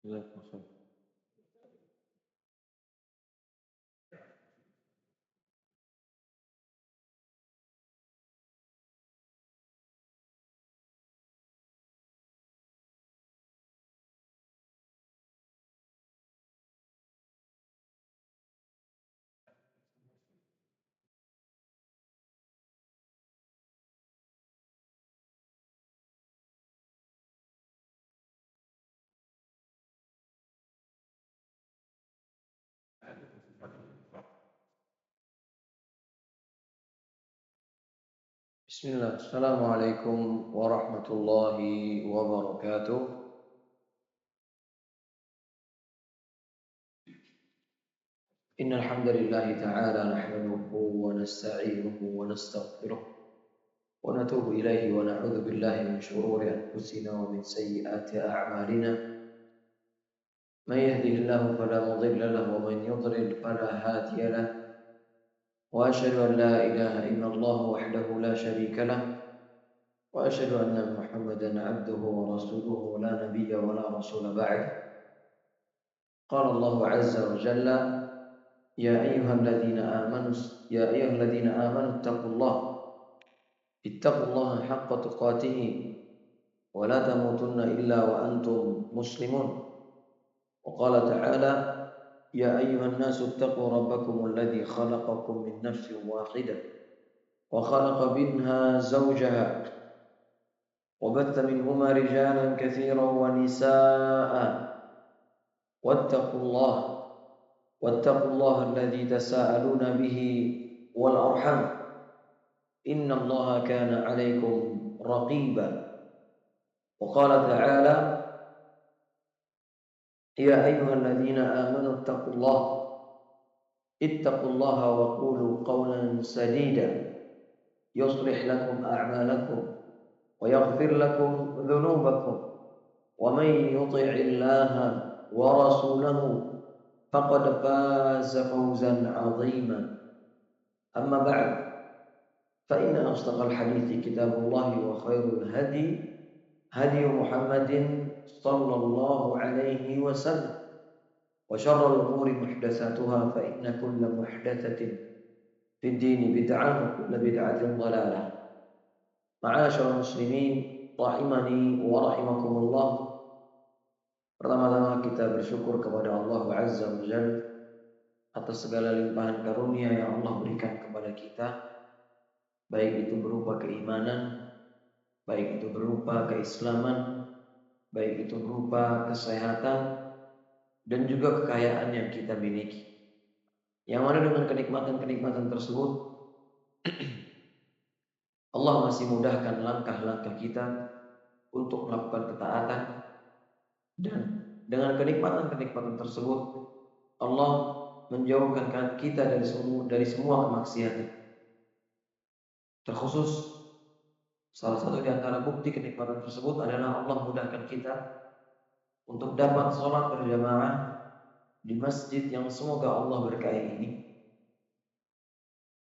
Jazakumullah. Bismillah. Assalamualaikum warahmatullahi wabarakatuh. Innal hamdalillah ta'ala nahmaduhu wa nasta'inuhu wa nastaghfiruh wa natubu ilaihi wa na'udzu billahi min shururi anfusina wa min sayyiati a'malina. Man yahdihillahu fala mudilla lahu wa man yudlil fala hadiya lahu. Wa asyhadu an la ilaha illallah wahdahu la syarika lahu. وأشهد أن محمدا عبده ورسوله لا نبي ولا رسول بعد. قال الله عز وجل يا أيها الذين آمنوا اتقوا الله حق تقاته ولا تموتن إلا وأنتم مسلمون. وقال تعالى يا أيها الناس اتقوا ربكم الذي خلقكم من نفس واحدة وخلق منها زوجها وبث منهما رجالا كثيرا ونساء واتقوا الله الذي تساءلون به والأرحام إن الله كان عليكم رقيبا. وقال تعالى يا أيها الذين آمنوا اتقوا الله وقولوا قولا سديدا يصلح لكم أعمالكم ويغفر لكم ذنوبكم ومن يطع الله ورسوله فقد فاز فوزا عظيما. أما بعد فإن أصدق الحديث كتاب الله وخير الهدي هدي محمد صلى الله عليه وسلم وشر الأمور محدثاتها فإن كل محدثة في الدين بدعة وكل بدعة ضلالة. Ma'asyiral muslimin rahimani wa rahimakumullah. Pertama-tama kita bersyukur kepada Allah Azza wa Jalla atas segala limpahan karunia yang Allah berikan kepada kita, baik itu berupa keimanan, baik itu berupa keislaman, baik itu berupa kesehatan dan juga kekayaan yang kita miliki. Yang mana dengan kenikmatan-kenikmatan tersebut Allah masih mudahkan langkah-langkah kita untuk melakukan ketaatan, dan dengan kenikmatan-kenikmatan tersebut Allah menjauhkan kita dari semua kemaksiatan. Terkhusus salah satu di antara bukti kenikmatan tersebut adalah Allah mudahkan kita untuk dapat sholat berjamaah di masjid yang semoga Allah berkahi ini,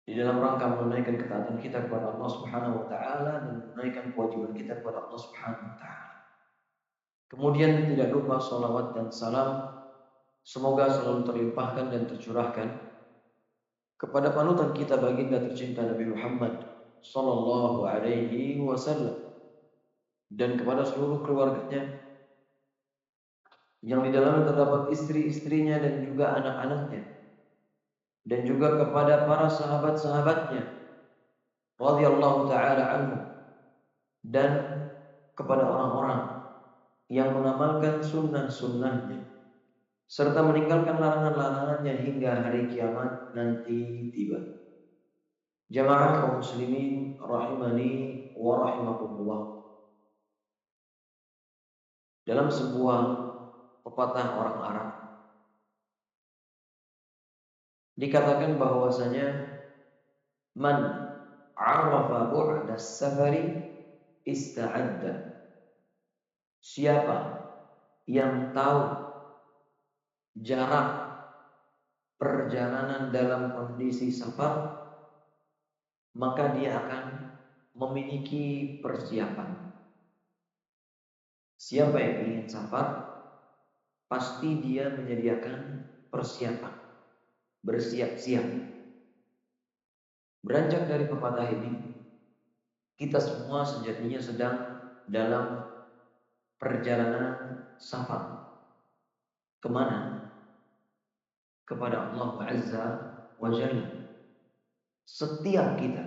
di dalam rangka menunaikan ketaatan kita kepada Allah Subhanahu wa taala dan menunaikan kewajiban kita kepada Allah Subhanahu wa taala. Kemudian tidak lupa salawat dan salam semoga selalu terlimpahkan dan tercurahkan kepada panutan kita baginda tercinta Nabi Muhammad sallallahu alaihi wasallam dan kepada seluruh keluarganya yang di dalamnya terdapat istri-istrinya dan juga anak-anaknya, dan juga kepada para sahabat-sahabatnya radhiyallahu taala anhum, dan kepada orang-orang yang mengamalkan sunnah-sunnahnya serta meninggalkan larangan-larangannya hingga hari kiamat nanti tiba. Jamaah kaum muslimin rahimani wa rahimakumullah. Dalam sebuah pepatah orang Arab dikatakan bahwasanya man arafa bu'da safari ista'adda. Siapa yang tahu jarak perjalanan dalam kondisi safar, maka dia akan memiliki persiapan. Siapa yang ingin safar, pasti dia menyediakan persiapan, bersiap-siap. Beranjak dari pepatah ini, kita semua sejatinya sedang dalam perjalanan safar. Kemana? Kepada Allah Azza wa Jalla. Setiap kita,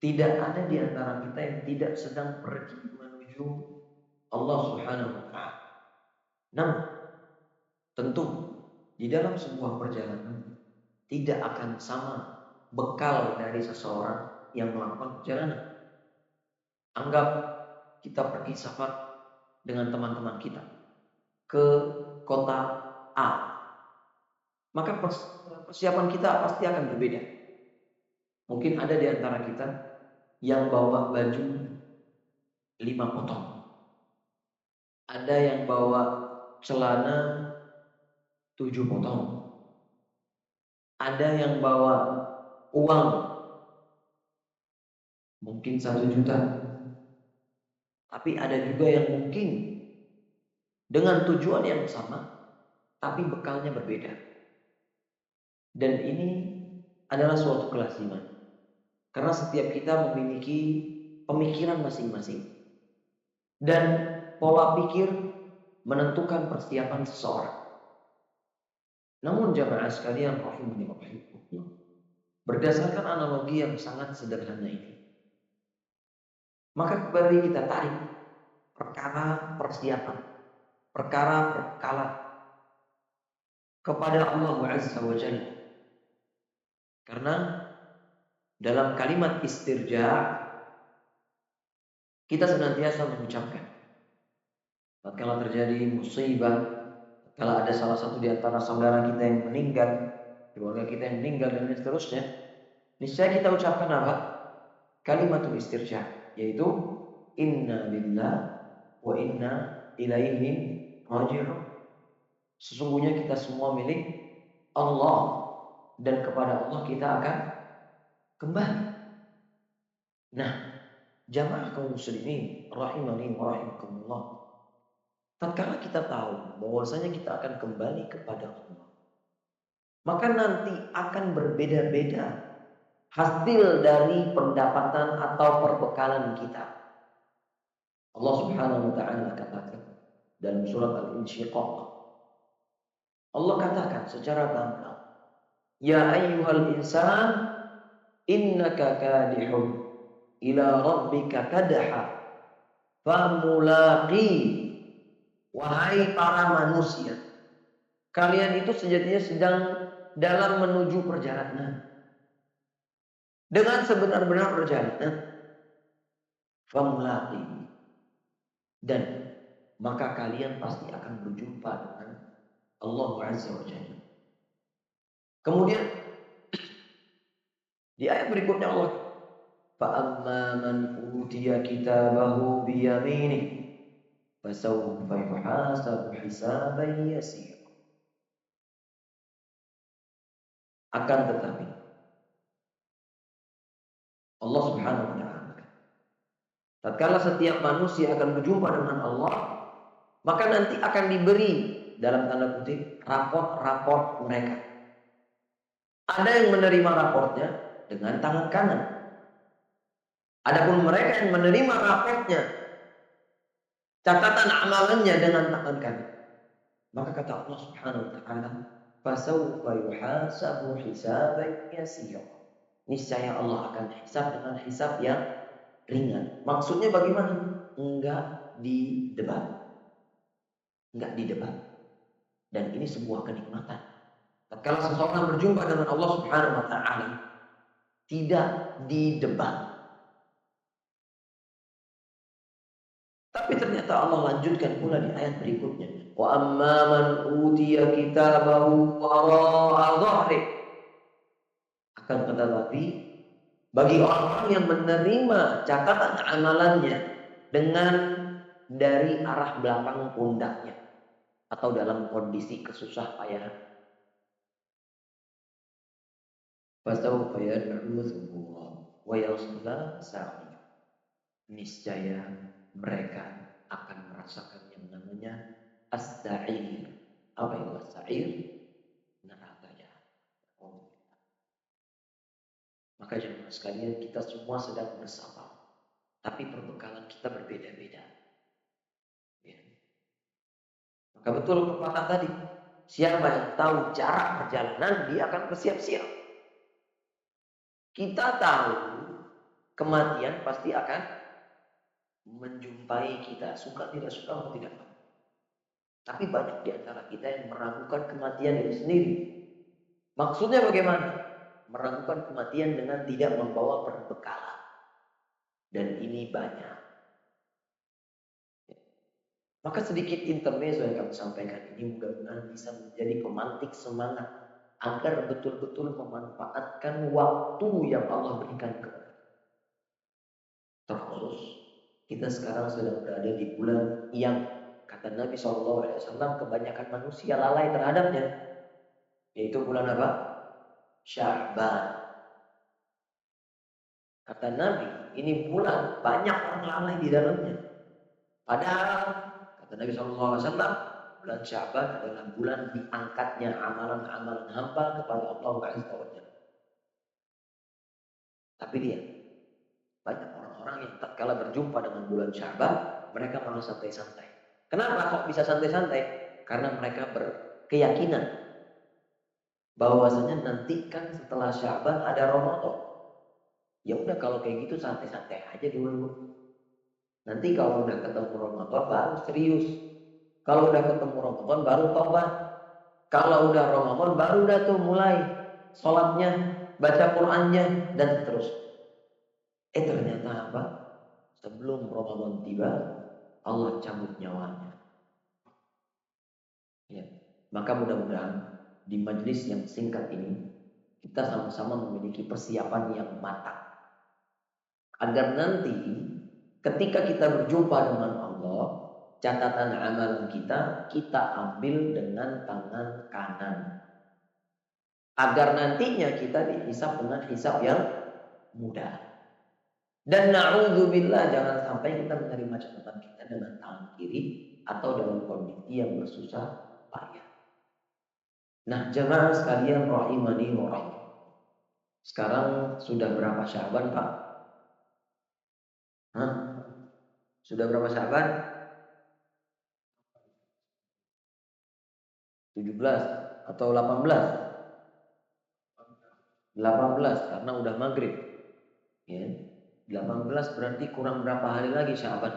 tidak ada di antara kita yang tidak sedang pergi menuju Allah Subhanahu wa Ta'ala. Namun, tentu di dalam sebuah perjalanan tidak akan sama bekal dari seseorang yang melakukan perjalanan. Anggap kita pergi safar dengan teman-teman kita ke kota A. Maka persiapan kita pasti akan berbeda. Mungkin ada di antara kita yang bawa baju 5 potong. Ada yang bawa celana 7 potong. Ada yang bawa uang mungkin 1 juta. Tapi ada juga yang mungkin dengan tujuan yang sama, tapi bekalnya berbeda. Dan ini adalah suatu kelaziman. Karena setiap kita memiliki pemikiran masing-masing. Dan pola pikir menentukan persiapan seseorang. Namun jamaah sekalian rahimani wa rahimakumullah, berdasarkan analogi yang sangat sederhana ini, maka kembali kita tarik perkara persiapan, perkara perkala kepada Allah Azza wa Jalla. Karena dalam kalimat istirja kita senantiasa mengucapkan, tatkala terjadi musibah, kalau ada salah satu di antara saudara kita yang meninggal, keluarga kita yang meninggal dan seterusnya, niscaya kita ucapkan apa? Kalimatul istirja, yaitu inna lillahi wa inna ilaihi raji'un. Sesungguhnya kita semua milik Allah dan kepada Allah kita akan kembali. Nah, jamaah kaum muslimin rahimani wa rahimakumullah, tatkala kita tahu bahwasanya kita akan kembali kepada Allah, maka nanti akan berbeda-beda hasil dari pendapatan atau perbekalan kita. Allah Subhanahu wa Ta'ala katakan dalam surat Al-Insyiqaq, Allah katakan secara gamblang, ya ayyuhal insan innaka kadihun ila rabbika kadha famulaqi. Wahai para manusia, kalian itu sejatinya sedang dalam menuju perjalanan. Dengan sebenar-benar perjalanan, famulaqi, dan maka kalian pasti akan berjumpa dengan Allah Azza wa Jalla. Kemudian di ayat berikutnya Allah, فَأَمَّا مَنْ أُوتِيَ كِتَابَهُ بِيَمِينِهِ فَسَوْفَ يُحَاسَبُ حِسَابًا يَسِيرًا. Akan tetapi Allah Subhanahu wa Ta'ala, tatkala setiap manusia akan berjumpa dengan Allah, maka nanti akan diberi dalam tanda kutip raport-raport mereka. Ada yang menerima raportnya dengan tangan kanan. Adapun mereka yang menerima raportnya, catatan amalannya dengan tangan kanan, maka kata Allah Subhanahu wa Ta'ala, fasawfa yuhasabu hisaban yasira. Niscaya Allah akan hisab dengan hisab yang ringan. Maksudnya bagaimana? Enggak didebat. Enggak didebat. Dan ini sebuah kenikmatan. Tatkala seseorang berjumpa dengan Allah Subhanahu wa Ta'ala, tidak didebat. Tapi ternyata Allah lanjutkan pula di ayat berikutnya, wa amma man utiya kitabahu wara'a dhahri. Akan tetapi bagi orang yang menerima catatan amalannya dengan dari arah belakang pundaknya atau dalam kondisi kesusah payah, fasawfa yad'u thuburan wa yasla sa'ira. Niscaya mereka akan merasakan yang namanya as-sa'ir. Apa itu as-sa'ir? Neraka jahanam. Maka jemaah sekalian, kita semua sedang bersama, tapi perbekalan kita berbeda-beda. Ya. Maka betul pepatah tadi, siapa yang tahu jarak perjalanan, dia akan bersiap-siap. Kita tahu kematian pasti akan menjumpai kita, suka tidak suka atau tidak. Tapi banyak di antara kita yang meragukan kematian itu sendiri. Maksudnya bagaimana? Meragukan kematian dengan tidak membawa perbekalan. Dan ini banyak. Maka sedikit intermezzo yang kami sampaikan ini mudah-mudahan bisa menjadi pemantik semangat agar betul-betul memanfaatkan waktu yang Allah berikan kepada kita. Terkhusus kita sekarang sedang berada di bulan yang kata Nabi SAW kebanyakan manusia lalai terhadapnya, yaitu bulan apa? Sya'ban. Kata Nabi, ini bulan banyak orang lalai di dalamnya. Padahal kata Nabi SAW, bulan Sya'ban adalah bulan diangkatnya amalan-amalan hamba kepada Allah Azza wa Jalla. Tapi dia banyak orang-orang yang tatkala berjumpa dengan bulan Sya'ban, mereka malah santai-santai. Kenapa kok bisa santai-santai? Karena mereka berkeyakinan bahwasanya nanti kan setelah Sya'ban ada Ramadan. Ya udah kalau kayak gitu santai-santai aja dulu. Nanti kalau udah ketemu Ramadan baru serius. Kalau udah ketemu Ramadan baru tobat. Kalau udah Ramadan baru udah tuh mulai sholatnya, baca Qur'annya dan seterusnya. Ternyata apa? Sebelum Ramadan tiba, Allah cabut nyawanya. Ya. Maka mudah-mudahan di majelis yang singkat ini kita sama-sama memiliki persiapan yang matang. Agar nanti ketika kita berjumpa dengan Allah, catatan amalan kita ambil dengan tangan kanan. Agar nantinya kita dihisab dengan hisab yang mudah. Dan na'udzubillah jangan sampai kita menerima catatan kita dengan tangan kiri atau dalam kondisi yang bersusah payah. Nah, jemaah sekalian rahimani wa rahim. Sekarang sudah berapa Sya'ban, Pak? Hah? Sudah berapa Sya'ban? 17 atau 18? 18 karena udah maghrib. Ya. 18 berarti kurang berapa hari lagi Sya'ban?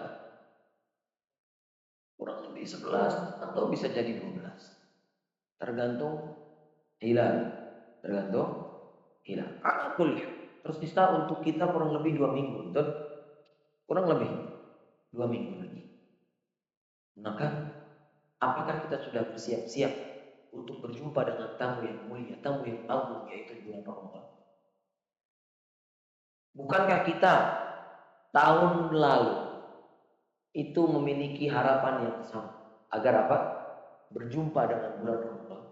Kurang lebih 11 atau bisa jadi 12. Tergantung hilal. Terus bisa untuk kita kurang lebih 2 minggu, betul? Kurang lebih 2 minggu lagi. Maka apakah kita sudah bersiap-siap untuk berjumpa dengan tamu yang mulia, tamu yang agung, yaitu bulan Ramadan? Bukankah kita tahun lalu itu memiliki harapan yang sama agar apa? Berjumpa dengan bulan Ramadan.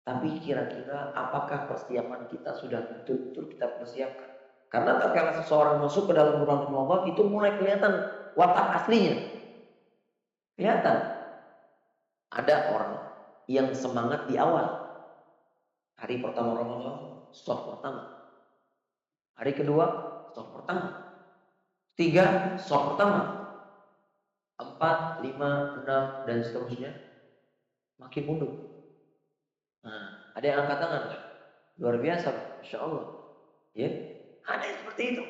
Tapi kira-kira apakah persiapan kita sudah betul-betul kita persiapkan? Karena tatkala seseorang masuk ke dalam bulan Ramadan itu mulai kelihatan watak aslinya. Kelihatan. Ada orang yang semangat di awal. Hari pertama Ramadan, shaf pertama. Hari kedua, shaf pertama. 3, shaf pertama. 4, 5, 6 dan seterusnya makin mundur. Nah, ada yang angkat tangan kan? Luar biasa, Masya Allah. Ya, ada yang seperti itu.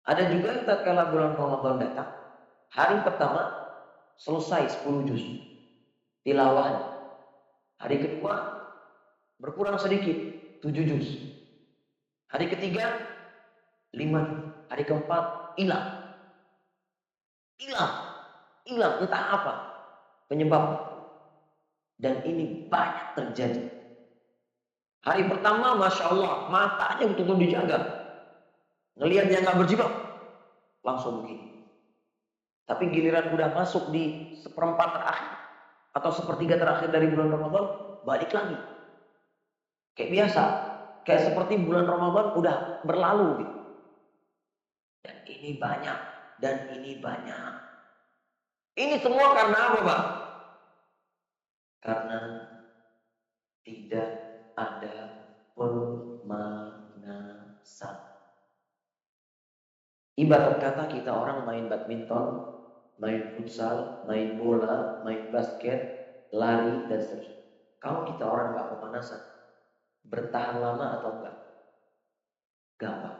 Ada juga yang tatkala bulan Ramadan datang, hari pertama selesai 10 juz tilawah. Hari kedua berkurang sedikit, 7 juz. Hari ketiga 5, hari keempat hilang. Hilang entah apa penyebabnya. Dan ini banyak terjadi. Hari pertama Masya Allah matanya betul-betul dijaga. Ngelihat yang gak berjibak langsung begini. Tapi giliran udah masuk di seperempat terakhir atau sepertiga terakhir dari bulan Ramadan, balik lagi. Kayak biasa. Kayak seperti bulan Ramadan udah berlalu gitu. Dan ini banyak. Ini semua karena apa, Pak? Karena tidak ada pemanasan. Ibarat kata kita orang main badminton, main futsal, main bola, main basket, lari, dan seterusnya. Kalau kita orang nggak pemanasan, bertahan lama atau enggak? Gampang.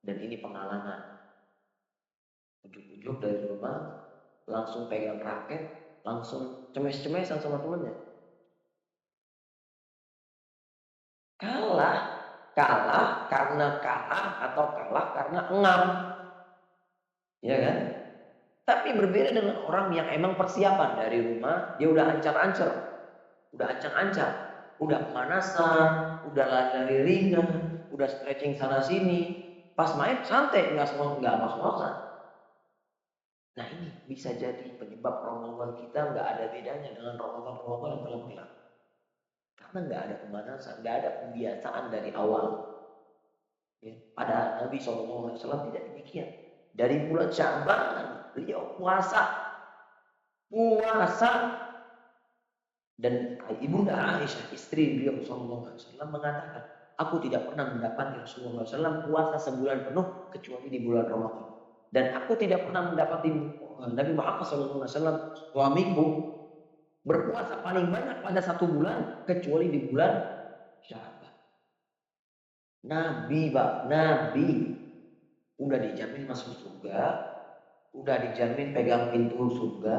Dan ini pengalaman. Ujuk-ujuk dari rumah, langsung pegang raket, langsung cemes-cemesan sama temennya. Kalah karena kalah atau kalah karena engam. Ya kan? Tapi berbeda dengan orang yang emang persiapan dari rumah, dia udah ancar-ancar, udah pemanasan, udah lari-lari ringan, udah stretching sana sini. Pas main santai, nggak ngos-ngosan. Nah ini bisa jadi penyebab Ramadan kita nggak ada bedanya dengan Ramadan yang telah bilang. Karena nggak ada pemanasan, nggak ada pembiasaan dari awal. Ya. Pada Nabi SAW tidak demikian. Dari bulan Sya'ban beliau puasa. Dan ibunda Aisyah istri beliau SAW mengatakan, aku tidak pernah mendapati Rasulullah SAW puasa sebulan penuh kecuali di bulan Ramadan. Dan aku tidak pernah mendapati Nabi Muhammad SAW suamiku berpuasa paling banyak pada satu bulan kecuali di bulan Sya'ban. Nabi udah dijamin masuk surga, udah dijamin pegang pintu surga,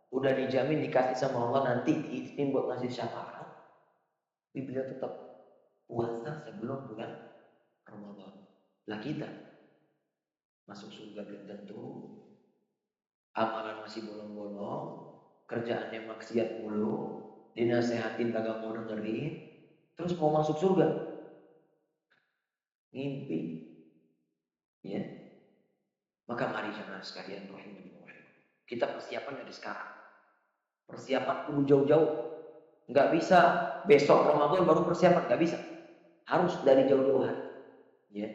udah dijamin dikasih sama Allah nanti diizinin buat ngasih syafaat. Tapi beliau tetap puasa sebelum bulan Ramadan. Lah kita masuk surga belum tentu, amalan masih bolong-bolong, kerjaannya maksiat mulu, dinasehatin kagak mau dengerin, terus mau masuk surga. Ngimpi. Ya. Maka mari jemaah sekalian kita persiapan dari sekarang. Persiapan perlu jauh-jauh. Nggak bisa besok Ramadan baru persiapan, nggak bisa. Harus dari jauh-jauh hari. Ya.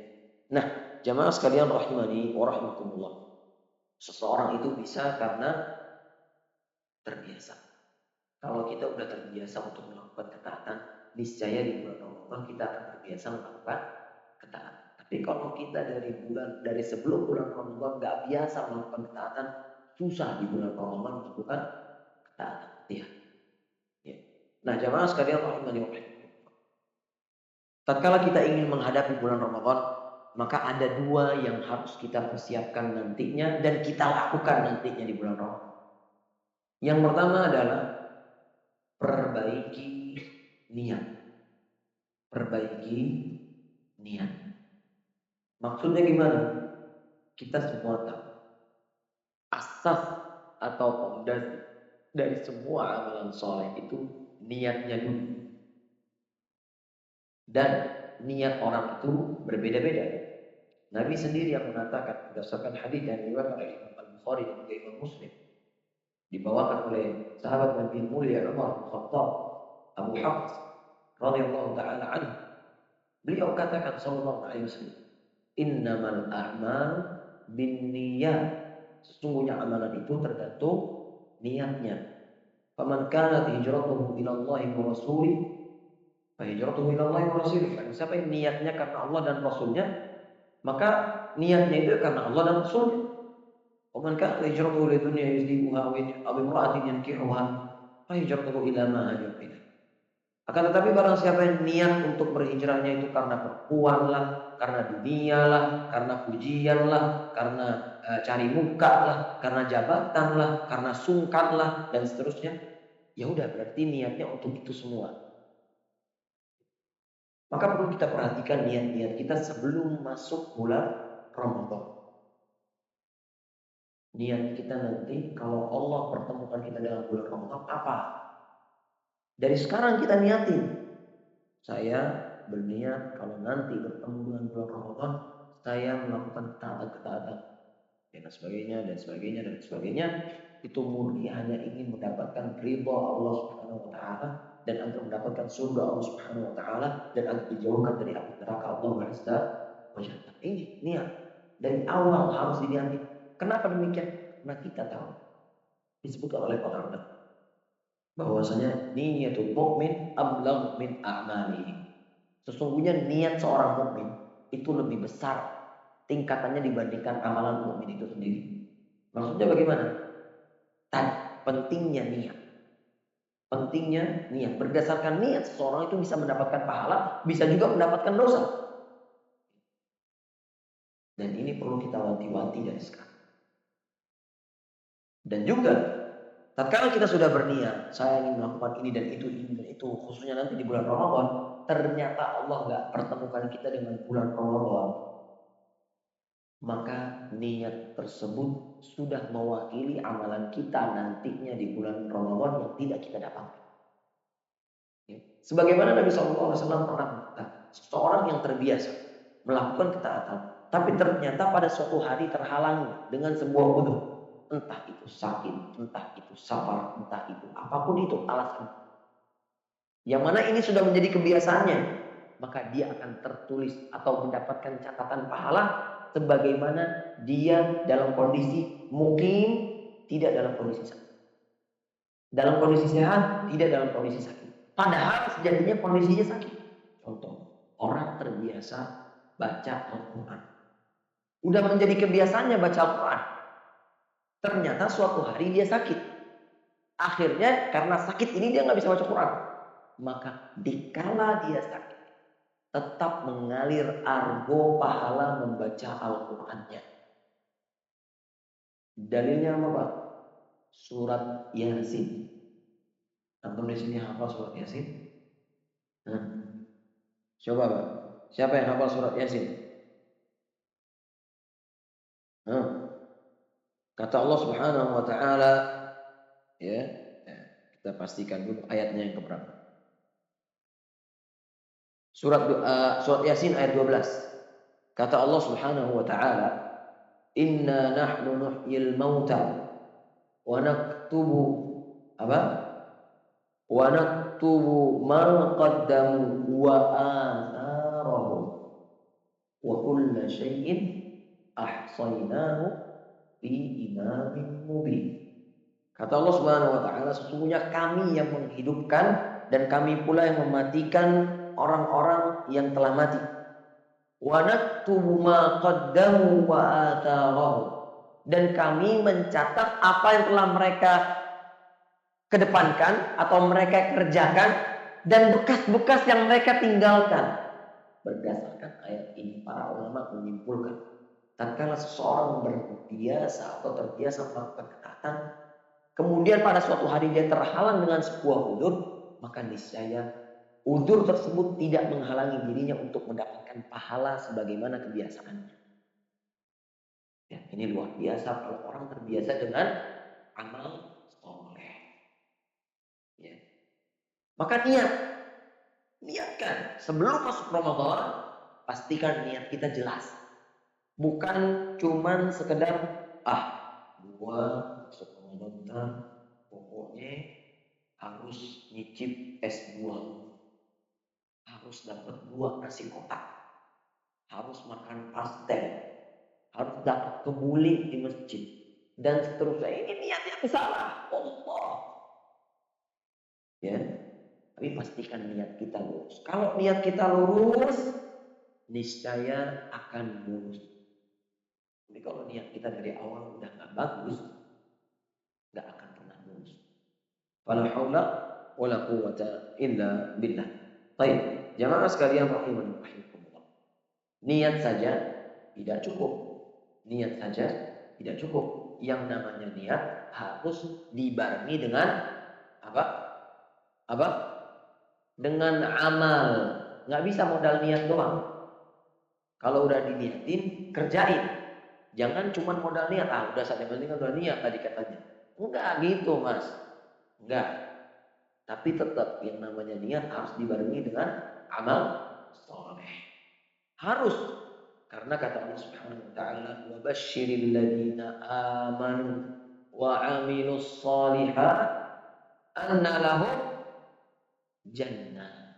Nah, jemaah sekalian rahimani wa rahimakumullah. Seseorang itu bisa karena terbiasa. Kalau kita udah terbiasa untuk melakukan ketaatan, niscaya di bulan Ramadan kita akan terbiasa melakukan ketaatan. Tapi kalau kita dari sebelum bulan Ramadan nggak biasa melakukan ketaatan, susah di bulan Ramadan melakukan ketaatan. Ya. Nah, jamaah sekalian rahimani wa rahimakumullah. Tatkala kita ingin menghadapi bulan Ramadan, maka ada dua yang harus kita persiapkan nantinya dan kita lakukan nantinya di bulan Ramadan. Yang pertama adalah perbaiki niat. Perbaiki niat. Maksudnya gimana? Kita semua tahu asas atau pondasi dari semua amalan soleh itu niatnya dulu. Dan niat orang itu berbeda-beda. Nabi sendiri yang mengatakan berdasarkan hadis yang diriwayatkan oleh Imam Al-Bukhari dan juga Imam Muslim, dibawakan oleh sahabat Nabi mulia Umar bin Khattab, Abu Hafs radhiyallahu taala anhu. Beliau katakan sallallahu alaihi wasallam, "Innamal a'mal binniyat." Sesungguhnya amalan itu tergantung niatnya. Faman kanat hijratuhu ila Allah wa rasulih, fa hijratuhu ila Allah wa rasulih. Siapa yang niatnya karena Allah dan Rasulnya, maka niatnya itu karena Allah dan Rasulnya. Waman kana hijratuhu lidunya yusibuha aw imra'atin yankihuha fa hijratuhu ila ma hajara ilaih. Akan tetapi barang siapa yang niat untuk berhijrahnya itu karena perempuan lah, karena dunia lah, karena pujian lah, karena cari muka lah, karena jabatan lah, karena sungkan lah, dan seterusnya, ya udah berarti niatnya untuk itu semua. Maka perlu kita perhatikan niat-niat kita sebelum masuk bulan Ramadan. Niat kita nanti kalau Allah pertemukan kita dalam bulan Ramadan apa? Dari sekarang kita niatin. Saya berniat kalau nanti bertemu dengan bulan Ramadan, saya melakukan ketaatan-ketaatan dan sebagainya. Itu murni hanya ingin mendapatkan ridha Allah Subhanahu wa taala dan agar mendapatkan surga Allah Subhanahu wa taala dan agar dijauhkan dari api neraka Allah Azza wa Jalla. Ini niat dari awal harus diniati. Kenapa demikian? Karena kita tahu disebutkan oleh para ulama bahwasanya niyatul mukmin ablagh min a'malihi. Sesungguhnya niat seorang mukmin itu lebih besar tingkatannya dibandingkan amalan mukmin itu sendiri. Maksudnya bagaimana? Tadi pentingnya niat. Pentingnya niat. Berdasarkan niat seseorang itu bisa mendapatkan pahala, bisa juga mendapatkan dosa. Dan ini perlu kita wanti-wanti dari sekarang. Dan juga tatkala kita sudah berniat, saya ingin melakukan ini dan itu, khususnya nanti di bulan Ramadan, ternyata Allah nggak pertemukan kita dengan bulan Ramadan, maka niat tersebut sudah mewakili amalan kita nantinya di bulan Ramadan yang tidak kita dapatkan. Sebagaimana Nabi SAW pernah mengatakan, seseorang yang terbiasa melakukan ketaatan, tapi ternyata pada suatu hari terhalangi dengan sebuah udzur, entah itu sakit, entah itu safar, entah itu apapun itu alasan, yang mana ini sudah menjadi kebiasaannya, maka dia akan tertulis atau mendapatkan catatan pahala sebagaimana dia dalam kondisi mukim, tidak dalam kondisi sakit, dalam kondisi sehat, tidak dalam kondisi sakit. Padahal sejatinya kondisinya sakit. Contoh, orang terbiasa baca Al-Quran. Udah menjadi kebiasaannya baca Al-Quran. Ternyata suatu hari dia sakit. Akhirnya karena sakit ini dia nggak bisa baca Quran. Maka dikala dia sakit, tetap mengalir argo pahala membaca Al-Qurannya. Dalilnya apa? Surat Yasin. Antum di sini hafal surat Yasin? Coba Pak, siapa yang hafal surat Yasin? Kata Allah Subhanahu wa taala, ya, kita pastikan dulu ayatnya yang keberapa. Surat Yasin ayat 12. Kata Allah Subhanahu wa taala, "Inna nahnu nuhyil mauta wa naktubu apa? Wa naktubu ma qaddamu wa atharahum wa kulla syai'in ahsaynahu fi imamin mubin." Kata Allah Subhanahu wa taala, sesungguhnya kami yang menghidupkan dan kami pula yang mematikan orang-orang yang telah mati. Wa naktubu ma qaddamu wa atharahum, dan kami mencatat apa yang telah mereka kedepankan atau mereka kerjakan dan bekas-bekas yang mereka tinggalkan. Berdasarkan ayat ini para ulama menyimpulkan, tatkala seseorang berbiasa atau terbiasa melakukan ketaatan, kemudian pada suatu hari dia terhalang dengan sebuah udzur, maka niscaya udzur tersebut tidak menghalangi dirinya untuk mendapatkan pahala sebagaimana kebiasaannya. Ya, ini luar biasa kalau orang terbiasa dengan amal soleh. Ya. Maka niatkan sebelum masuk Ramadan, pastikan niat kita jelas. Bukan cuman sekedar gua masuk Ramadan pokoknya harus nyicip es buah, harus dapat 2 nasi kotak, harus makan pastel, harus dapat kebuli di masjid, dan seterusnya. Ini niat yang salah. Allah. Ya, tapi pastikan niat kita lurus. Kalau niat kita lurus, niscaya akan lurus. Jadi kalau niat kita dari awal udah nggak bagus, nggak akan pernah lurus. Fala haula wala quwwata illa billah. Baik, jamaah sekalian rahimani rahimakumullah. Niat saja tidak cukup. Niat saja tidak cukup. Yang namanya niat harus dibarengi dengan apa? Dengan amal. Nggak bisa modal niat doang. Kalau udah diniatin, kerjain. Jangan cuma modal niat. Udah saya penting udah niat tadi katanya. Enggak gitu mas. Enggak. Tapi tetap yang namanya niat harus dibarengi dengan amal soleh. Harus. Karena kata Allah Subhanahu wa taala, "Wa basyiril ladzina amanu wa 'amilus shalihat anna lahum jannah."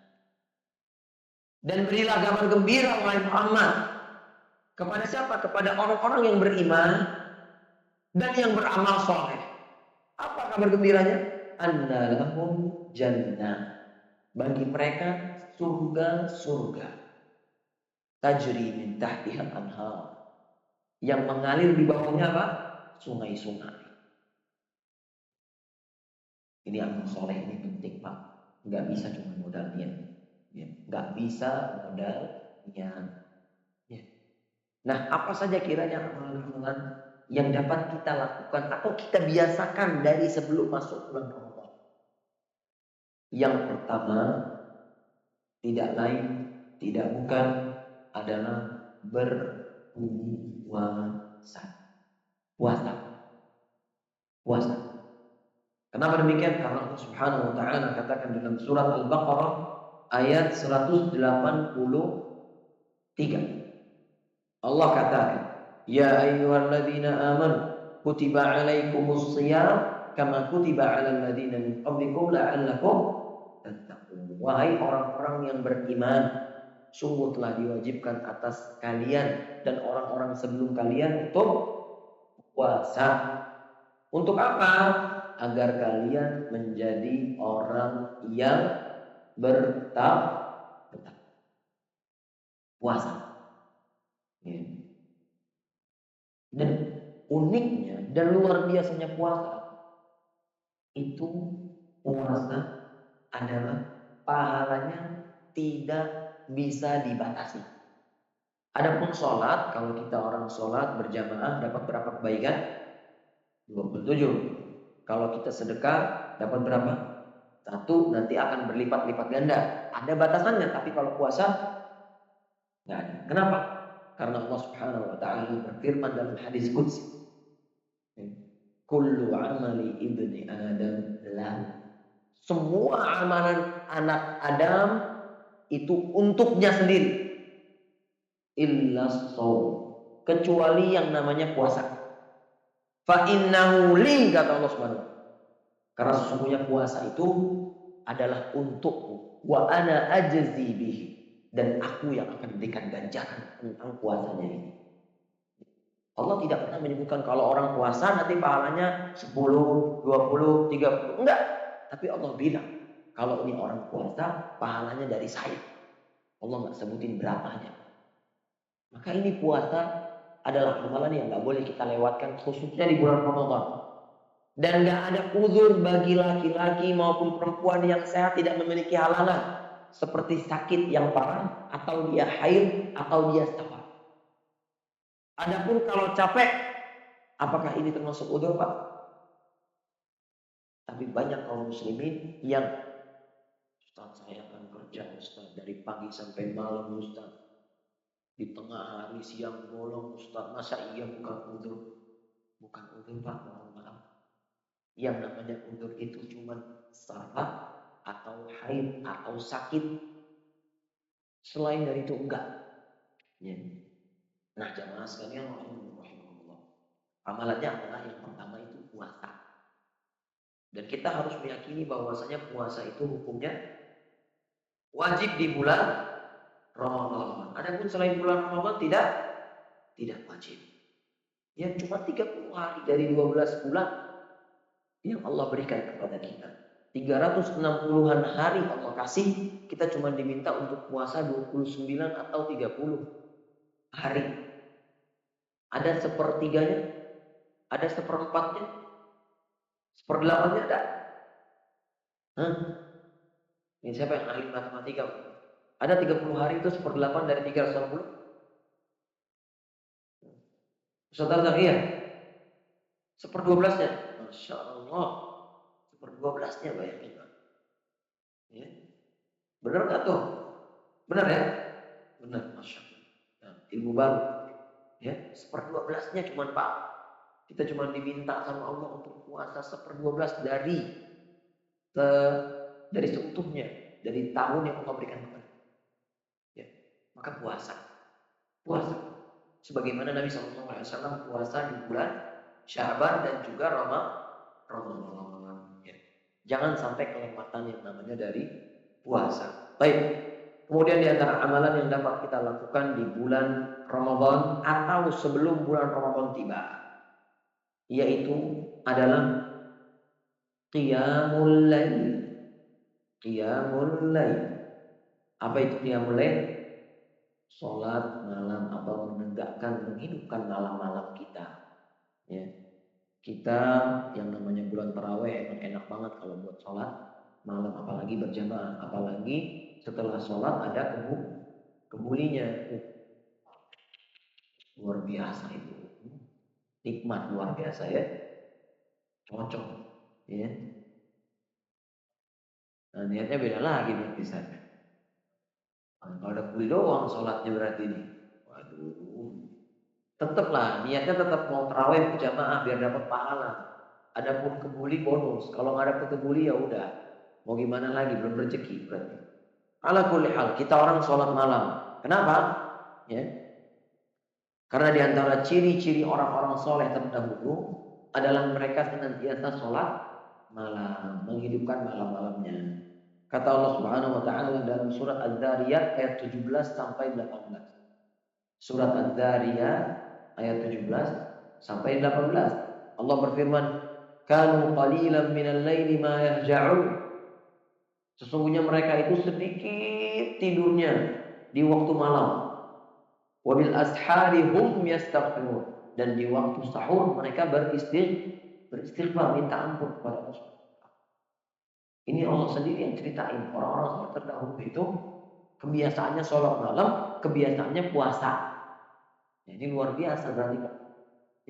Dan berilah kabar gembira wahai Muhammad kepada siapa? Kepada orang-orang yang beriman dan yang beramal soleh. Apa kabar gembiranya? Anna lahum jannah. Bagi mereka surga-surga. Tajri min tahtihal anhar. Yang mengalir di bawahnya apa? Sungai-sungai. Ini amal soleh, ini penting Pak. Nggak bisa cuma modal niat. Ya. Nggak bisa modal niat. Ya. Nah, apa saja kiranya amalan-amalan yang dapat kita lakukan atau kita biasakan dari sebelum masuk bulan Ramadan? Yang pertama, tidak lain, tidak bukan adalah berpuasa. Puasa. Puasa. Kenapa demikian? Karena Allah Subhanahu wa taala katakan dalam surat Al-Baqarah ayat 183. Allah katakan, "Ya ayyuhalladzina amanu kutiba 'alaikumus shiyam kama kutiba 'alal ladzina min qablikum la'allakum tattaqun." Wahai orang-orang yang beriman, sungguh telah diwajibkan atas kalian dan orang-orang sebelum kalian untuk puasa. Untuk apa? Agar kalian menjadi orang yang bertakwa. Puasa. Ya. Dan uniknya dan luar biasanya puasa itu, puasa adalah pahalanya tidak bisa dibatasi. Adapun sholat, kalau kita orang sholat berjamaah dapat berapa kebaikan? 27. Kalau kita sedekah dapat berapa? 1, nanti akan berlipat-lipat ganda. Ada batasannya, tapi kalau puasa nggak ada. Kenapa? Karena Allah Subhanahu wa taala berfirman dalam hadis qudsi, "Kullu amali ibni Adam lahu." Semua amalan anak Adam itu untuknya sendiri. Illa shaum, kecuali yang namanya puasa. Fa innahu li, kata Allah Subhanahu wa taala. Karena sesungguhnya puasa itu adalah untukku. Wa ana ajzi bihi, dan aku yang akan berikan ganjaran tentang puasanya ini. Allah tidak pernah menyebutkan kalau orang puasa nanti pahalanya 10, 20, 30. Enggak. Tapi Allah bilang, kalau ini orang puasa pahalanya dari saya. Allah nggak sebutin berapanya. Maka ini puasa adalah amalan yang nggak boleh kita lewatkan, khususnya di bulan Ramadan. Dan nggak ada uzur bagi laki-laki maupun perempuan yang sehat tidak memiliki halangan, seperti sakit yang parah, atau dia haid, atau dia safar. Adapun kalau capek, apakah ini termasuk uzur, Pak? Tapi banyak kaum muslimin yang, Ustaz, saya akan kerja Ustaz dari pagi sampai malam Ustaz. Di tengah hari siang bolong Ustaz, masa iya bukan uzur? Bukan uzur Pak, mohon maaf. Yang namanya uzur itu cuma salah atau haid atau sakit. Selain dari itu enggak. Ya. Nah, jamaah sekalian, rahimahullah. Amalannya adalah yang pertama itu puasa. Dan kita harus meyakini bahwasanya puasa itu hukumnya wajib di bulan Ramadan. Adapun selain bulan Ramadan tidak wajib. Ya, cuma 30 hari dari 12 bulan yang Allah berikan kepada kita. 360-an hari Allah kasih, kita cuma diminta untuk puasa 29 atau 30 hari. Ada sepertiganya, ada seperempatnya, seperdelapannya ada. Hah? Ini siapa yang ahli matematika? Ada 30 hari itu seperdelapan dari 360? Saudara iya? Seperdua-belasnya? Masya Allah. Seperdua-belasnya bayangin. Ya. Benar nggak tuh? Benar ya? Benar, Masya Allah. Nah, ilmu baru. Ya, 1/12-nya cuma Pak. Kita cuma diminta sama Allah untuk puasa 1/12 dari seutuhnya, dari tahun yang Allah berikan kepada. Ya, maka puasa. Sebagaimana Nabi SAW puasa di bulan Sya'ban dan juga Ramadan. Ya. Jangan sampai kelewatan yang namanya dari puasa. Baik. Kemudian di antara amalan yang dapat kita lakukan di bulan Ramadan atau sebelum bulan Ramadan tiba, yaitu adalah Qiyamul lail. Qiyamul lail. Apa itu qiyamul lail? Sholat malam atau menegakkan, menghidupkan malam-malam kita. Ya. Kita yang namanya bulan taraweh emang enak banget kalau buat sholat malam, apalagi berjamaah, apalagi setelah sholat ada kemulinya. Luar biasa itu, nikmat luar biasa ya, cocok ya. Nah, niatnya beda lagi berarti saya. Kalau ada kuli doang sholatnya berarti ini, waduh. Tetaplah niatnya tetap mau taraweh berjamaah biar dapat pahala. Adapun kebuli bonus. Kalau nggak dapet kebuli ya udah. Mau gimana lagi, belum rezeki berarti. Ala kulli hal, kita orang sholat malam. Kenapa? Ya. Karena di antara ciri-ciri orang-orang soleh terdahulu adalah mereka senantiasa sholat malam, menghidupkan malam-malamnya. Kata Allah Subhanahu wa taala dalam surat Az-Zariyat ayat 17 sampai 18. Surat Az-Zariyat ayat 17 sampai 18. Allah berfirman, "Kanu qalilan minal laili ma yahja'un." Sesungguhnya mereka itu sedikit tidurnya di waktu malam. Wabil ashari hum yastaghfirun, dan di waktu sahur mereka beristighfar, minta ampun kepada Allah. Ini Allah sendiri yang ceritain orang-orang sholat terdahulu itu kebiasaannya sholat malam, kebiasaannya puasa. Ya, ini luar biasa berarti.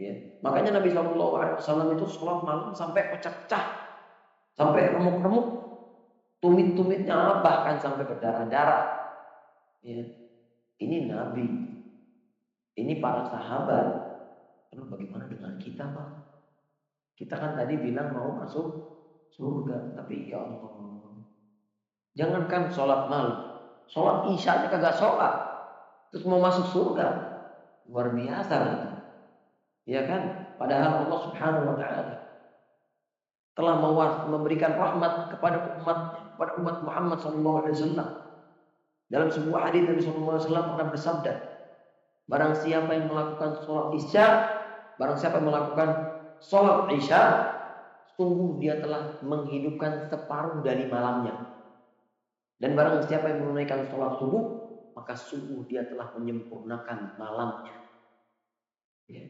Ya. Makanya Nabi SAW itu sholat malam sampai pecah-pecah, sampai remuk-remuk, tumit-tumitnya bahkan sampai berdarah-darah. Ya. Ini Nabi, ini para sahabat. Lalu bagaimana dengan kita, Pak? Kita kan tadi bilang mau masuk surga, tapi ya Allah, jangankan sholat malam, sholat isya aja kagak sholat, terus mau masuk surga, luar biasa kan? Ya kan? Padahal Allah Subhanahu Wa Taala telah memberikan rahmat kepada umatnya, kepada umat Muhammad SAW. Dalam sebuah hadis Nabi SAW pernah bersabda, barang siapa yang melakukan sholat isya, barang siapa yang melakukan sholat isya, sungguh dia telah menghidupkan separuh dari malamnya. Dan barang siapa yang menunaikan sholat subuh, maka sungguh dia telah menyempurnakan malamnya. Ya.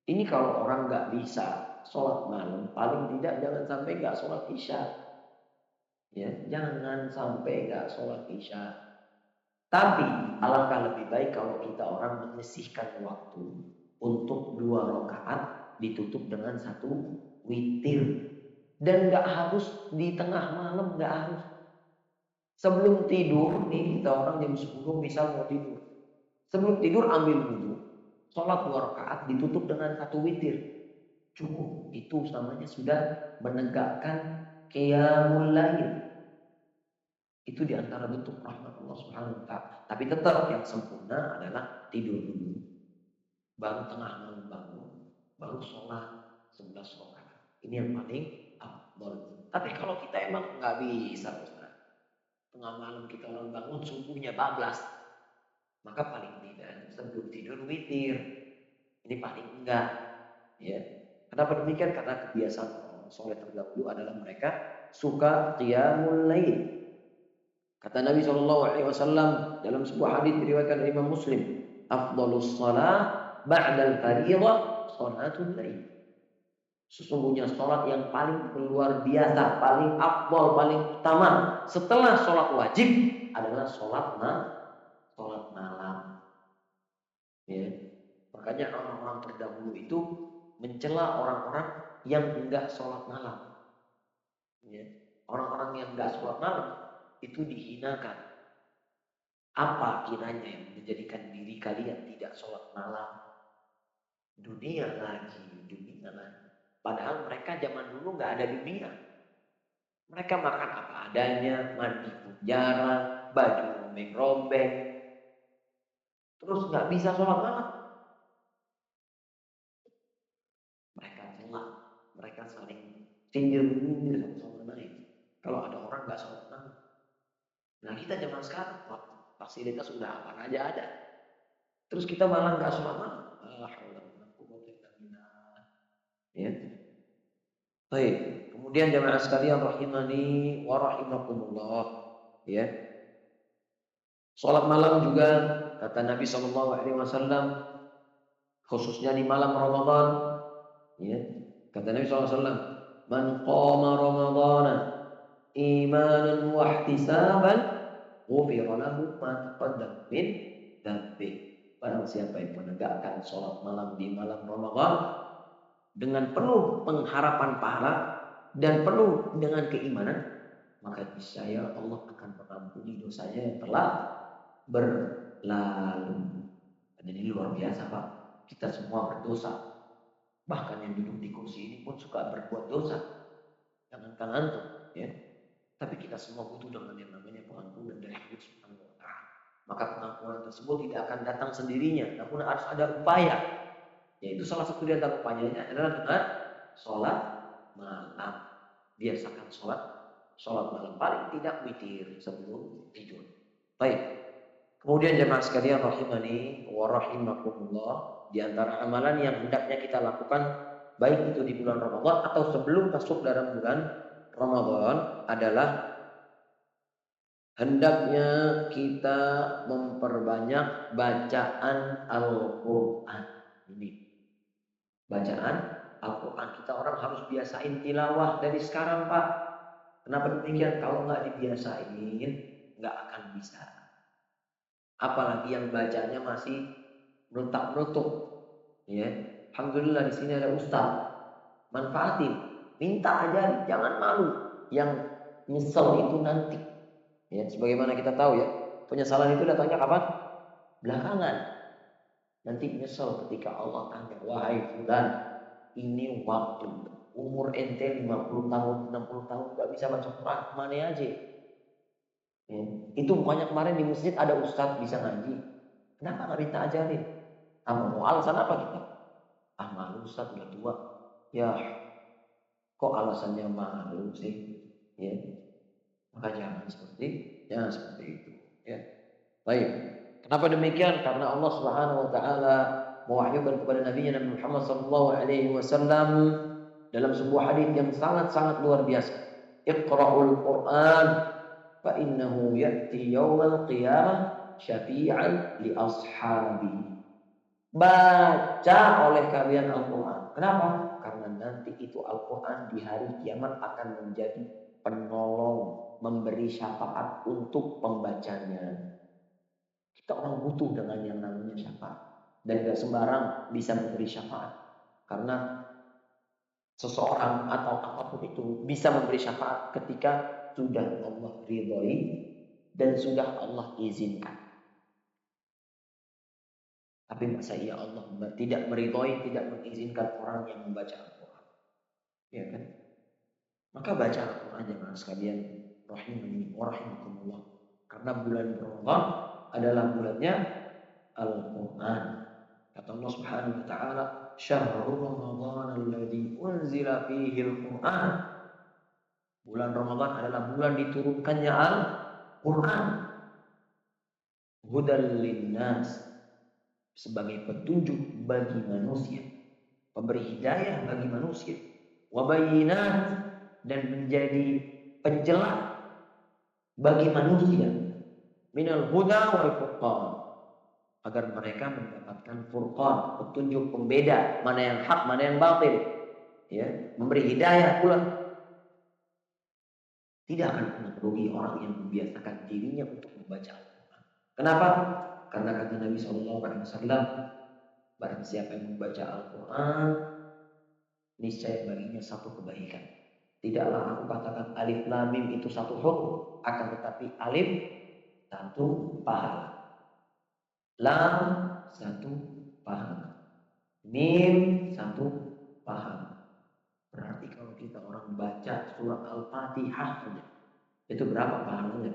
Ini kalau orang nggak bisa sholat malam, paling tidak jangan sampai nggak sholat isya. Ya, jangan sampai nggak sholat isya. Tapi alangkah lebih baik kalau kita orang menyisihkan waktu untuk 2 rakaat ditutup dengan 1 witir. Dan nggak harus di tengah malam, nggak harus. Sebelum tidur nih, kita orang jam 10 misal mau tidur. Sebelum tidur ambil wudhu, sholat 2 rakaat ditutup dengan 1 witir. Cukup, itu namanya sudah menegakkan qiyamul lail. Itu diantara bentuk rahmat Allah Subhanahu wa taala. Tapi tetap yang sempurna adalah tidur dulu. Baru tengah malam bangun, baru sholat 11 rakaat. Ini yang paling afdal. Tapi kalau kita emang nggak bisa, tengah malam kita orang bangun subuhnya bablas, maka paling tidak sebelum tidur witir. Ini paling enggak, ya. Kenapa demikian? Karena kebiasaan orang soleh terdahulu adalah mereka suka qiyamul lail. Kata Nabi SAW dalam sebuah hadis diriwayatkan oleh Imam Muslim, afdhalus shalah ba'dal fardhidah shalatul lail. Sesungguhnya sholat yang paling luar biasa, paling afdal, paling utama setelah sholat wajib adalah sholat malam. Ya. Makanya orang-orang terdahulu itu mencela orang-orang yang enggak sholat malam. Ya. Orang-orang yang enggak sholat malam itu dihinakan. Apa kiranya yang menjadikan diri kalian tidak sholat malam? Dunia lagi. Padahal mereka zaman dulu nggak ada dunia. Mereka makan apa adanya, mandi pun jarang, baju rombeng-rombeng, terus nggak bisa sholat malam. Mereka celak, mereka saling sindir-menyindir satu sama lain. Kalau ada orang nggak sholat malam, nah kita zaman sekarang fasilitas sudah apa aja ada, terus kita malah nggak sholat malam. Ya. Baik, kemudian Kemudian jamaah sekalian rahimani wa rahimakumullah, ya. Salat malam juga kata Nabi SAW, khususnya di malam Ramadan, ya. Kata Nabi SAW, man qama ramadhana imanan wa ihtisaban ghufira lahu ma taqaddama min dzambi. Barang siapa yang menegakkan salat malam di malam Ramadan dengan penuh pengharapan pahala dan penuh dengan keimanan, maka niscaya Allah akan mengampuni dosanya yang telah berlalu. Dan ini luar biasa, Pak. Kita semua berdosa. Bahkan yang duduk di kursi ini pun suka berbuat dosa. Jangankan antum, ya. Tapi kita semua butuh dengan yang namanya pengampunan dari Allah Subhanahu wa taala. Maka pengampunan tersebut tidak akan datang sendirinya, namun harus ada upaya. Yaitu salah satu di antara upayanya adalah dengan sholat malam. Biasakan sholat malam, paling tidak witir sebelum tidur. Baik. Kemudian jemaah sekalian rahimani wa rahimakumullah, di antara amalan yang hendaknya kita lakukan baik itu di bulan Ramadan atau sebelum masuk dalam bulan Ramadan adalah hendaknya kita memperbanyak bacaan Al-Qur'an. Ini bacaan Al-Quran. Kita orang harus biasain tilawah dari sekarang, Pak. Kenapa demikian? Kalau nggak dibiasain, nggak akan bisa. Apalagi yang bacanya masih menutup-nutup. Ya. Alhamdulillah di sini ada ustaz. Manfaatin. Minta aja, jangan malu. Yang nyesel itu nanti. Ya, sebagaimana kita tahu ya, penyesalan itu datangnya kapan? Belakangan. Nanti nyesel ketika Allah tanya, wahai fulan, ini waktu umur ente 50 tahun, 60 tahun gak bisa baca Quran, kemana aja? Ya. Itu bukannya kemarin di masjid ada ustadz bisa ngaji. Kenapa gak minta ajarin? Mau alasan apa kita? Malu ustadz udah tua. Ya, kok alasannya malu sih? Ya. Maka jangan seperti itu. Ya. Baik. Kenapa demikian? Karena Allah Subhanahu wa taala mewahyukan kepada Nabi Muhammad SAW dalam sebuah hadis yang sangat-sangat luar biasa. Iqra'ul Qur'an fa innahu ya'ti yawmal qiyamah syafi'an li ashabi. Baca oleh kalian Al-Quran. Kenapa? Karena nanti itu Al-Quran di hari kiamat akan menjadi penolong, memberi syafaat untuk pembacanya. Kita orang butuh dengan yang namanya syafaat. Dan gak sembarang bisa memberi syafaat. Karena seseorang atau apapun itu bisa memberi syafaat ketika sudah Allah ridhoi dan sudah Allah izinkan. Tapi masa iya Allah tidak meridhoi, tidak mengizinkan orang yang membaca Al-Quran? Ya kan? Maka baca Al-Quran jemaah sekalian rahimani wa rahimakumullah. Karena bulan Ramadan adalah bulannya Al-Quran. Kata Allah Subhanahu wa taala, "Syahrul Ramadan alladzi unzila fihi al-Quran." Bulan Ramadan adalah bulan diturunkannya Al-Quran. Hudal linnas, sebagai petunjuk bagi manusia, pemberi hidayah bagi manusia, wabayinat, dan menjadi penjelas bagi manusia, minal huda wal furqan, agar mereka mendapatkan furqan, petunjuk pembeda mana yang hak, mana yang batil, ya, memberi hidayah pula. Tidak akan pernah merugi orang yang membiasakan dirinya untuk membaca Al-Quran. Kenapa? Karena kata Nabi SAW, barang siapa yang membaca Al-Quran, niscaya baginya satu kebaikan. Tidaklah aku katakan alif lam mim itu satu hukum, akan tetapi alif satu pahala, lam satu pahala, mim satu pahala. Berarti kalau kita orang baca surat Al-Fatihah saja, itu berapa pahalanya?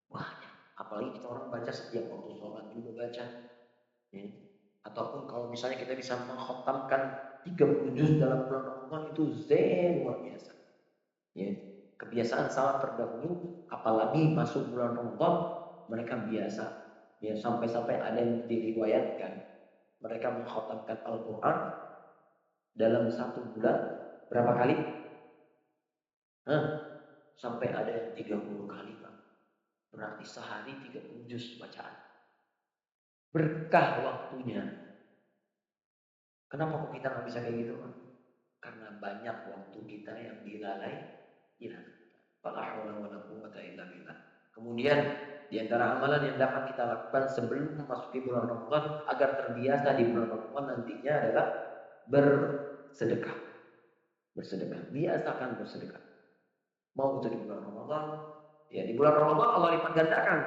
Banyak. Apalagi kita orang baca setiap waktu sholat juga baca. Ya. Ataupun kalau misalnya kita bisa mengkhatamkan 30 juz dalam bulan Ramadan, itu luar biasa. Ya. Kebiasaan salat terdahulu, apalagi masuk bulan Ramadan, mereka biasa. Ya, sampai-sampai ada yang diriwayatkan mereka mengkhatamkan Al-Quran dalam satu bulan berapa kali? Sampai ada yang 30 kali, Pak. Berarti sehari 30 juz bacaan. Berkah waktunya. Kenapa kok kita nggak bisa kayak gitu, Pak? Karena banyak waktu kita yang dilalaikan. Kemudian di antara amalan yang dapat kita lakukan sebelum memasuki bulan Ramadan agar terbiasa di bulan Ramadan nantinya adalah bersedekah. Bersedekah, biasakan bersedekah. Mau itu di bulan Ramadan, ya di bulan Ramadan Allah lipat gandakan.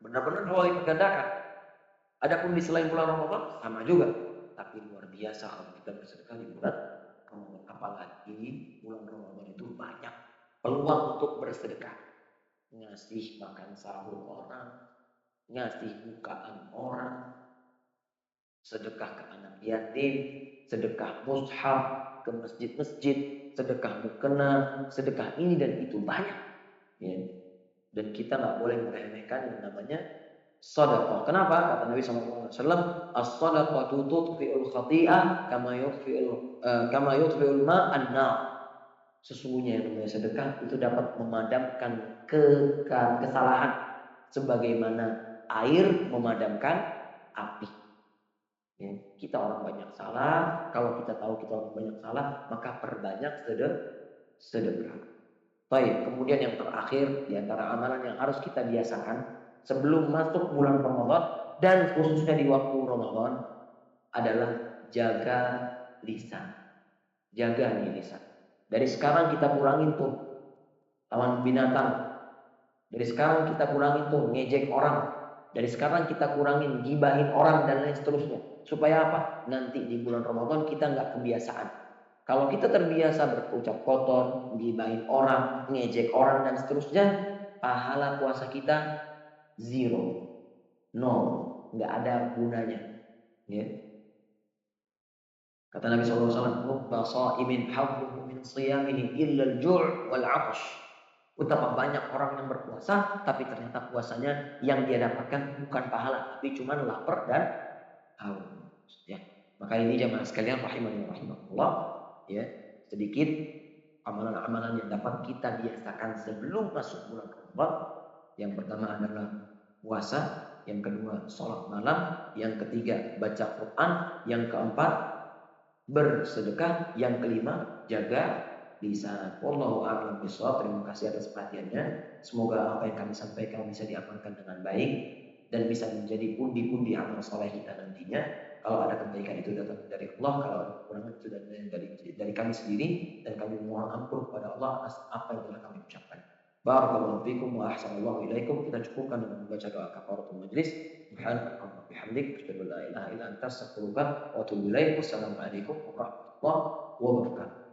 Benar-benar Allah lipat gandakan. Adapun di selain bulan Ramadan sama juga. Tapi luar biasa kalau kita bersedekah di bulan Ramadan. Apalagi bulan Ramadan itu banyak peluang untuk bersedekah. Ngasih makan sahur orang, ngasih bukaan orang, sedekah ke anak yatim, sedekah mushaf ke masjid-masjid, sedekah mukena, sedekah ini dan itu banyak. Ya. Dan kita nggak boleh meremehkan yang namanya sedekah. Kenapa? Kata Nabi SAW, as-sadaqatu tudfi'ul khati'ah kama yudfi'ul ma'an nar. Sesungguhnya yang namanya sedekah itu dapat memadamkan kesalahan sebagaimana air memadamkan api. Ya, kita orang banyak salah. Kalau kita tahu kita orang banyak salah, maka perbanyak sedekah. Baik, kemudian yang terakhir di antara amalan yang harus kita biasakan sebelum masuk bulan Ramadan dan khususnya di waktu Ramadan adalah jaga lisan. Jaga nih lisan. Dari sekarang kita kurangin tuh lawan binatang. Dari sekarang kita kurangin tuh ngejek orang. Dari sekarang kita kurangin gibahin orang dan lain seterusnya. Supaya apa? Nanti di bulan Ramadan kita nggak kebiasaan. Kalau kita terbiasa berucap kotor, gibahin orang, ngejek orang dan seterusnya, pahala puasa kita zero, nol, nggak ada gunanya. Ya. Kata Nabi SAW, "Rubba sha'imin hadduhu min shiyamihi illa al-ju' wal 'atash." Betapa banyak orang yang berpuasa, tapi ternyata puasanya yang dia dapatkan bukan pahala, tapi cuma lapar dan haus. Ya. Maka ini jamaah sekalian rahimani wa rahimakumullah, ya, sedikit amalan-amalan yang dapat kita biasakan sebelum masuk bulan Ramadan. Yang pertama adalah puasa, yang kedua sholat malam, yang ketiga baca Quran, yang keempat bersedekah, yang kelima jaga lisan. Wallahu a'lam bishawab. Terima kasih atas perhatiannya. Semoga apa yang kami sampaikan bisa diamalkan dengan baik dan bisa menjadi pundi-pundi amal soleh kita nantinya. Kalau ada kebaikan itu datang dari Allah, kalau ada kekurangan itu dari kami sendiri, dan kami mohon ampun kepada Allah atas apa yang telah kami ucapkan. Barakallahu fikum wa ahsanallahu ilaikum. Kita cukupkan dengan membaca doa kafaratul majlis. Subhanallah bihamdik, asyhadu an la ilaha illa anta, astaghfiruka wa atubu ilaik. Wassalamualaikum warahmatullahi wabarakatuh.